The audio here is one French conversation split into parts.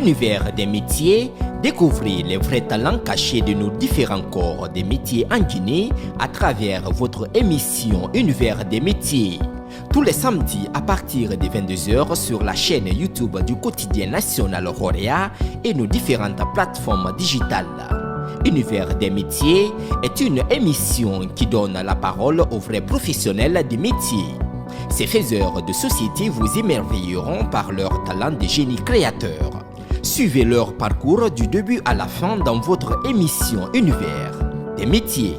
Univers des métiers, découvrez les vrais talents cachés de nos différents corps des métiers en Guinée à travers votre émission Univers des métiers. Tous les samedis à partir de 22h sur la chaîne YouTube du quotidien national Horea et nos différentes plateformes digitales. Univers des métiers est une émission qui donne la parole aux vrais professionnels des métiers. Ces faiseurs de société vous émerveilleront par leur talent de génie créateur. Suivez leur parcours du début à la fin dans votre émission Univers des métiers.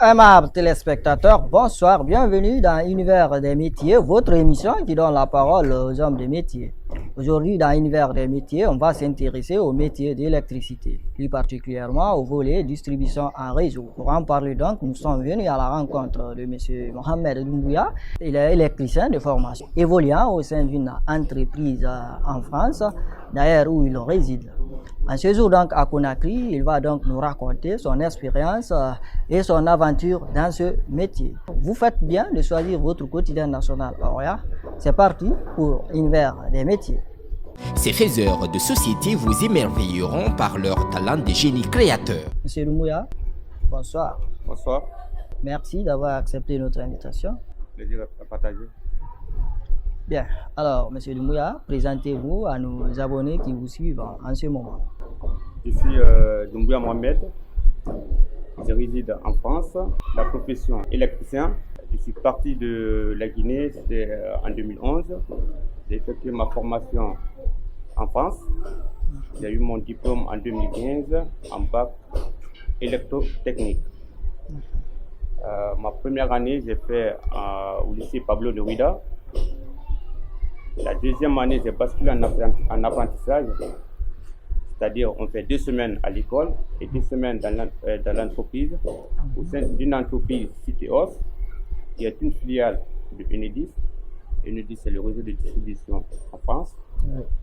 Aimables téléspectateurs, bonsoir, bienvenue dans Univers des métiers, votre émission qui donne la parole aux hommes des métiers. Aujourd'hui, dans Univers des métiers, on va s'intéresser au métier d'électricité, plus particulièrement au volet distribution en réseau. Pour en parler donc, nous sommes venus à la rencontre de M. Mohamed Doumbouya. Il est électricien de formation, évoluant au sein d'une entreprise en France, d'ailleurs où il réside. En séjour donc à Conakry, il va donc nous raconter son expérience et son aventure dans ce métier. Vous faites bien de choisir votre quotidien national Horea. C'est parti pour Univers des métiers. Ces faiseurs de société vous émerveilleront par leur talent de génie créateur. Monsieur Doumbouya, bonsoir. Bonsoir. Merci d'avoir accepté notre invitation. Plaisir à partager. Bien, alors Monsieur Doumbouya, présentez-vous à nos abonnés qui vous suivent en ce moment. Je suis Doumbouya Mohamed. Je réside en France. La profession électricien. Je suis parti de la Guinée, c'était en 2011. J'ai effectué ma formation en France. J'ai eu mon diplôme en 2015 en bac électrotechnique. Ma première année, j'ai fait au lycée Pablo de Ouida. La deuxième année, j'ai basculé en apprentissage. C'est-à-dire, on fait 2 semaines à l'école et 2 semaines dans l'entreprise, au sein d'une entreprise Citéos, qui est une filiale de Enedis. Enedis, c'est le réseau de distribution en France.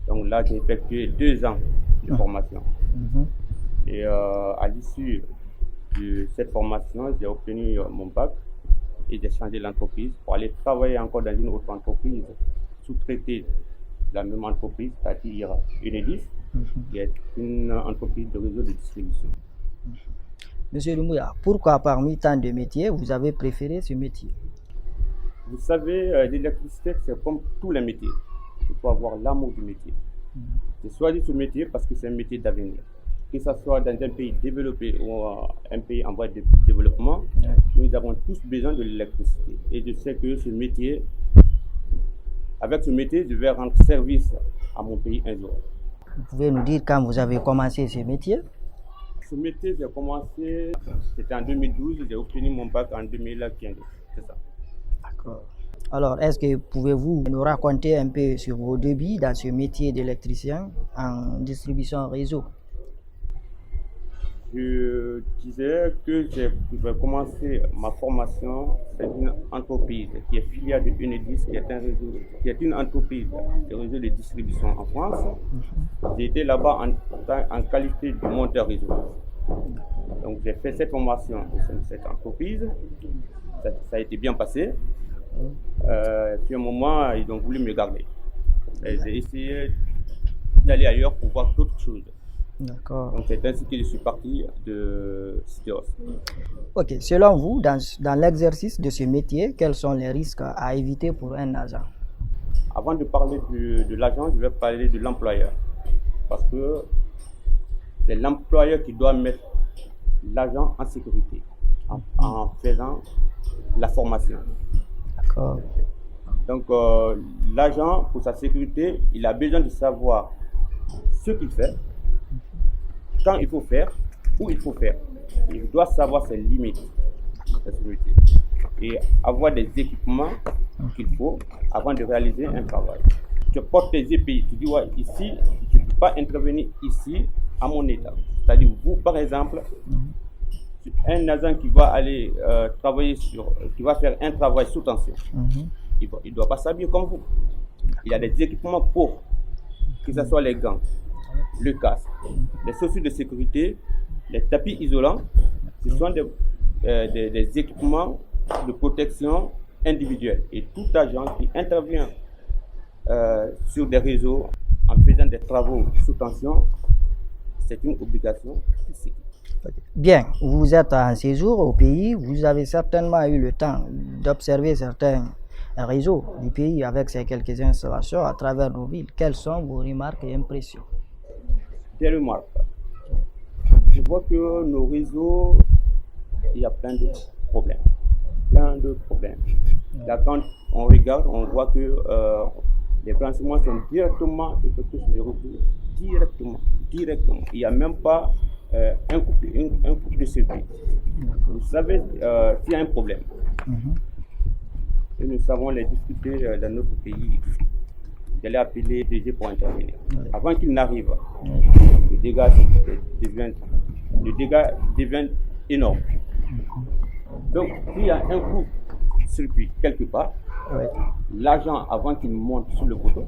Donc là, j'ai effectué 2 ans de formation. Et à l'issue de cette formation, j'ai obtenu mon bac et j'ai changé l'entreprise pour aller travailler encore dans une autre entreprise sous-traitée de la même entreprise, c'est-à-dire Enedis, qui est une entreprise de réseau de distribution. Monsieur Doumbouya, pourquoi parmi tant de métiers, vous avez préféré ce métier? Vous savez, l'électricité, c'est comme tous les métiers. Il faut avoir l'amour du métier. J'ai choisi ce métier parce que c'est un métier d'avenir. Que ce soit dans un pays développé ou un pays en voie de développement, nous avons tous besoin de l'électricité. Et je sais que ce métier, avec ce métier, je vais rendre service à mon pays un jour. Vous pouvez nous dire quand vous avez commencé ce métier? Ce métier, j'ai commencé, c'était en 2012, j'ai obtenu mon bac en 2015. C'est ça. D'accord. Alors, est-ce que pouvez-vous nous raconter un peu sur vos débuts dans ce métier d'électricien en distribution réseau? Je disais que j'ai commencé ma formation dans une entreprise qui est filiale de Enedis, qui est une entreprise de réseau de distribution en France. J'ai été là-bas en qualité de monteur réseau. Donc j'ai fait cette formation au sein de cette entreprise. Ça a été bien passé. Puis à un moment, ils ont voulu me garder. J'ai essayé d'aller ailleurs pour voir d'autres choses. D'accord. Donc c'est ainsi que je suis parti de Citéos. Ok, selon vous, dans l'exercice de ce métier, quels sont les risques à éviter pour un agent? Avant de parler de l'agent, je vais parler de l'employeur. Parce que c'est l'employeur qui doit mettre l'agent en sécurité en faisant la formation. D'accord. Donc l'agent, pour sa sécurité, il a besoin de savoir ce qu'il fait, quand il faut faire, où il faut faire. Il doit savoir ses limites de ce métier et avoir des équipements qu'il faut avant de réaliser un travail. Tu portes tes EPI, tu dis ouais, ici, je ne peux pas intervenir ici à mon état. C'est-à-dire vous, par exemple, un agent qui va aller travailler qui va faire un travail sous tension, il ne doit pas s'habiller comme vous. Il y a des équipements pour, que ce soit les gants, le casque, les chaussures de sécurité, Les tapis isolants, ce sont des équipements de protection individuelle. Et tout agent qui intervient sur des réseaux en faisant des travaux sous tension, c'est une obligation de sécurité. Bien, vous êtes en séjour au pays, vous avez certainement eu le temps d'observer certains réseaux du pays avec ces quelques installations à travers nos villes. Quelles sont vos remarques et impressions? Des remarques. Je vois que nos réseaux, il y a plein de problèmes. Plein de problèmes. Là, quand on regarde, on voit que les branchements sont directement effectués sur les réseaux. Directement. Il n'y a même pas un couple de circuit. Vous savez, s'il y a un problème, et nous savons les difficultés dans notre pays, d'aller appeler les DG pour intervenir. Avant qu'il n'arrive, le dégât devient énorme. Donc, s'il y a un court-circuit quelque part, l'agent, avant qu'il monte sur le poteau,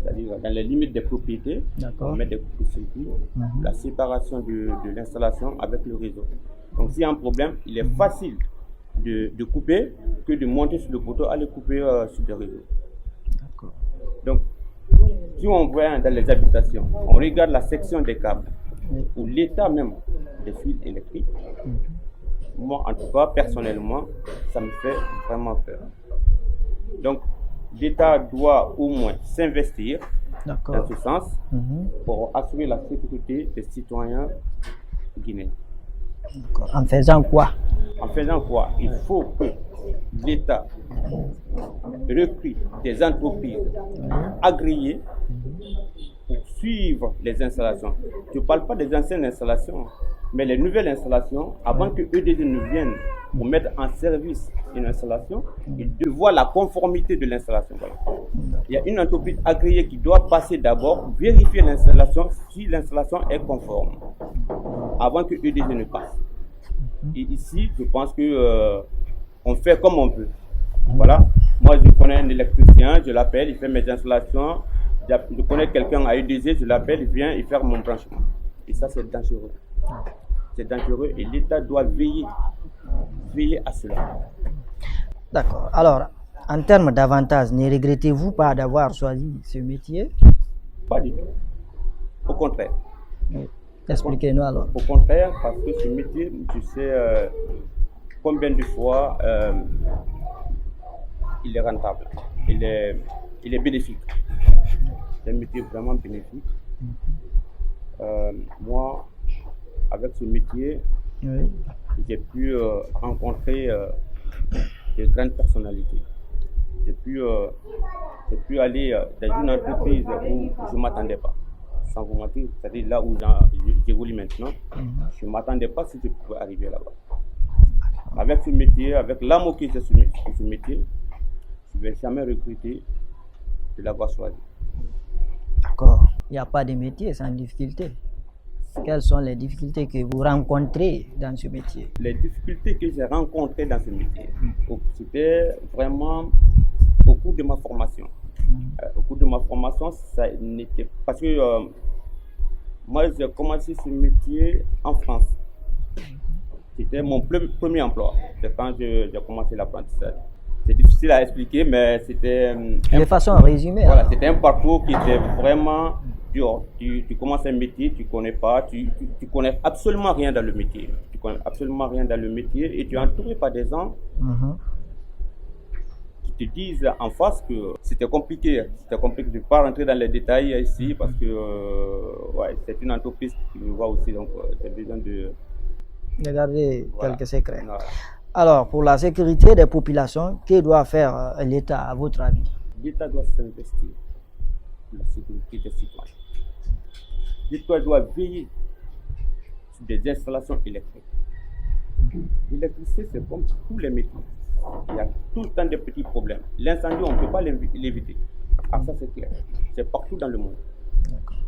c'est-à-dire dans les limites des propriétés, on met des courts-circuits, la séparation de l'installation avec le réseau. Donc, s'il y a un problème, il est facile de couper que de monter sur le poteau, aller couper sur des réseaux. Donc, si on voit dans les habitations, on regarde la section des câbles ou l'état même des fils électriques, moi, en tout cas, personnellement, ça me fait vraiment peur. Donc, l'État doit au moins s'investir dans ce sens pour assurer la sécurité des citoyens guinéens. En faisant quoi? En faisant quoi? Il faut que l'État recrute des entreprises agréées pour suivre les installations. Je ne parle pas des anciennes installations, mais les nouvelles installations, avant que EDD ne vienne pour mettre en service une installation, ils doivent voir la conformité de l'installation. Voilà. Il y a une entreprise agréée qui doit passer d'abord, vérifier l'installation, si l'installation est conforme, avant que EDD ne passe. Et ici, je pense que on fait comme on peut. Voilà. Moi, je connais un électricien, je l'appelle, il fait mes installations. Je connais quelqu'un à EDG, je l'appelle, il vient, il fait mon branchement. Et ça, c'est dangereux. C'est dangereux et l'État doit veiller à cela. D'accord. Alors, en termes d'avantages, ne regrettez-vous pas d'avoir choisi ce métier? Pas du tout. Au contraire. Expliquez-nous alors. Au contraire, parce que ce métier, tu sais combien de fois il est rentable, il est bénéfique. C'est un métier vraiment bénéfique. Moi, avec ce métier, j'ai pu rencontrer de grandes personnalités. J'ai pu aller dans une entreprise où je ne m'attendais pas. Sans vous mentir, c'est-à-dire là où j'évolue maintenant, je ne m'attendais pas si je pouvais arriver là-bas. Avec ce métier, avec l'amour que j'ai sur ce métier, je ne vais jamais regretter de l'avoir choisi. D'accord. Il n'y a pas de métier sans difficulté. Quelles sont les difficultés que vous rencontrez dans ce métier? Les difficultés que j'ai rencontrées dans ce métier, c'était vraiment au cours de ma formation. Au cours de ma formation, ça n'était parce que moi j'ai commencé ce métier en France. C'était mon premier emploi. C'est quand j'ai commencé l'apprentissage. C'est difficile à expliquer, mais c'était de façon résumée. Voilà, c'était un parcours qui était vraiment dur. Tu commences un métier, tu connais pas, tu connais absolument rien dans le métier. Tu connais absolument rien dans le métier et tu es entouré par des gens qui te disent en face que c'était compliqué. C'était compliqué. Je ne vais pas rentrer dans les détails ici parce que c'est une entreprise qui me voit aussi, donc j'ai besoin de garder quelques secrets. Voilà. Alors, pour la sécurité des populations, que doit faire l'État à votre avis? L'État doit s'investir pour la sécurité des citoyens. L'État doit veiller sur des installations électriques. L'électricité, c'est comme tous les métiers. Il y a tout le temps des petits problèmes. L'incendie, on ne peut pas l'éviter. Ah, ça c'est clair. C'est partout dans le monde.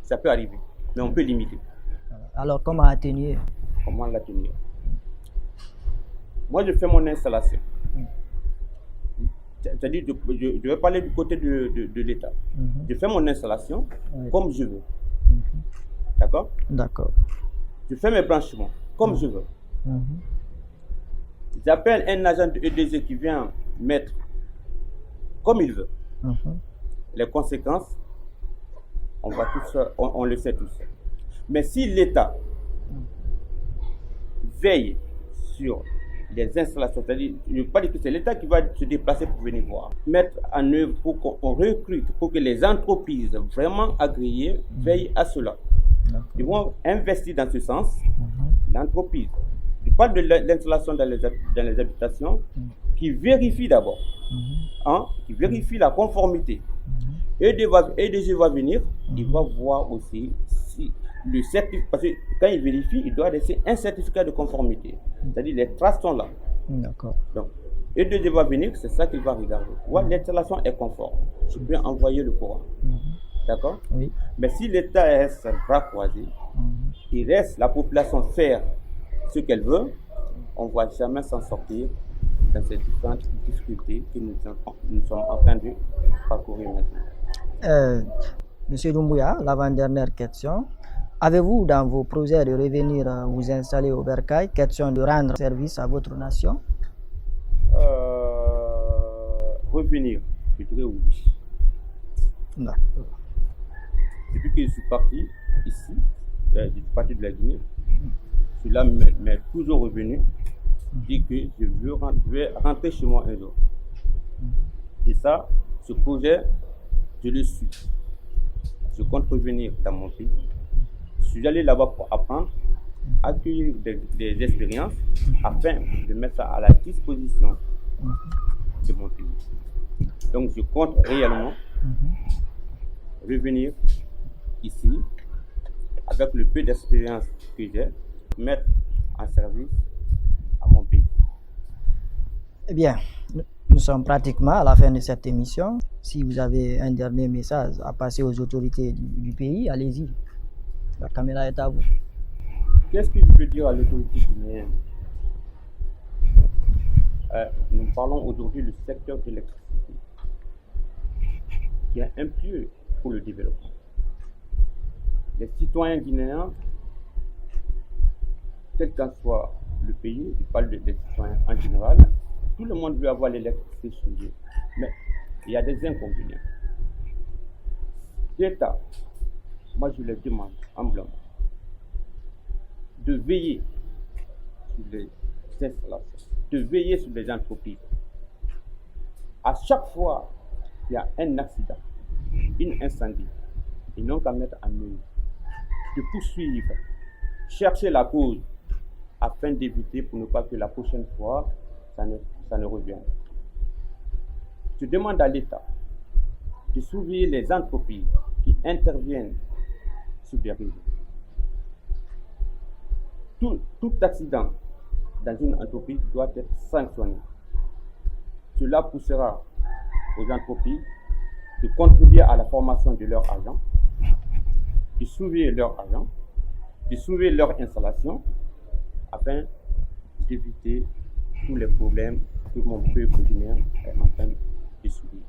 Ça peut arriver, mais on peut limiter. Alors, comment atténuer? Comment l'atténuer? Moi, je fais mon installation. C'est-à-dire, je vais parler du côté de l'État. Je fais mon installation comme je veux. D'accord? D'accord. Je fais mes blanchiments comme je veux. J'appelle un agent de EDG qui vient mettre comme il veut. Les conséquences, on le sait tous. Mais si l'État veille sur les installations, c'est-à-dire, je ne veux pas dire que c'est l'État qui va se déplacer pour venir voir, mettre en œuvre pour qu'on recrute, pour que les entreprises vraiment agréées veillent à cela. Ils vont investir dans ce sens, l'entreprise. Je parle de l'installation dans les habitations, qui vérifie d'abord, qui vérifie la conformité. EDG va venir, il va voir aussi si le certificat, parce que quand il vérifie, il doit laisser un certificat de conformité. C'est-à-dire les traces sont là. D'accord. Donc, EDG va venir, c'est ça qu'il va regarder. L'installation est conforme. Je peux envoyer le courant. D'accord? Oui. Mais si l'État reste bras croisés, il reste la population faire ce qu'elle veut, on ne va jamais s'en sortir dans ces différentes difficultés que nous sommes en train de parcourir maintenant. Monsieur Doumbouya, l'avant-dernière question. Avez-vous dans vos projets de revenir vous installer au Bercail, question de rendre service à votre nation? Revenir, je dirais oui. D'accord. Depuis que je suis parti ici, je suis parti de la Guinée, cela m'est toujours revenu, dit que je vais rentrer chez moi un jour. Et ça, ce projet, je le suis. Je compte revenir dans mon pays. Je suis allé là-bas pour apprendre, accueillir des expériences, afin de mettre ça à la disposition de mon pays. Donc je compte réellement revenir ici, avec le peu d'expérience que j'ai, mettre en service à mon pays. Eh bien, nous sommes pratiquement à la fin de cette émission. Si vous avez un dernier message à passer aux autorités du pays, allez-y. La caméra est à vous. Qu'est-ce que je peux dire à l'autorité guinéenne? Nous parlons aujourd'hui du secteur de l'électricité, qui est un pieu pour le développement. Les citoyens guinéens, quel qu'en soit le pays, je parle des citoyens en général, tout le monde veut avoir l'électricité chez eux. Mais il y a des inconvénients. L'État, moi je les demande humblement de veiller sur les installations, de veiller sur les entreprises. À chaque fois qu'il y a un accident, un incendie, ils n'ont qu'à mettre en œuvre, de poursuivre, chercher la cause afin d'éviter pour ne pas que la prochaine fois, ça ne revienne. Je demande à l'État de surveiller les entreprises qui interviennent sur des réseaux. Tout accident dans une entreprise doit être sanctionné. Cela poussera aux entreprises de contribuer à la formation de leurs agents, de surveiller leurs agents, de surveiller leur installation, afin d'éviter tous les problèmes que mon peuple guinéen est en train de subir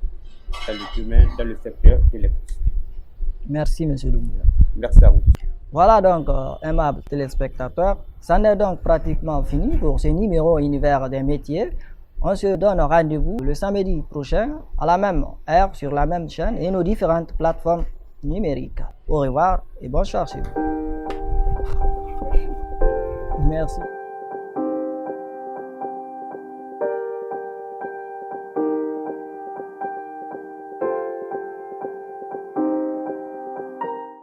dans le secteur de l'électricité. Merci, M. Doumbouya. Merci à vous. Voilà donc, aimables téléspectateurs, c'en est donc pratiquement fini pour ce numéro Univers des métiers. On se donne rendez-vous le samedi prochain à la même heure sur la même chaîne et nos différentes plateformes numériques. Au revoir et bonsoir chez vous. Merci.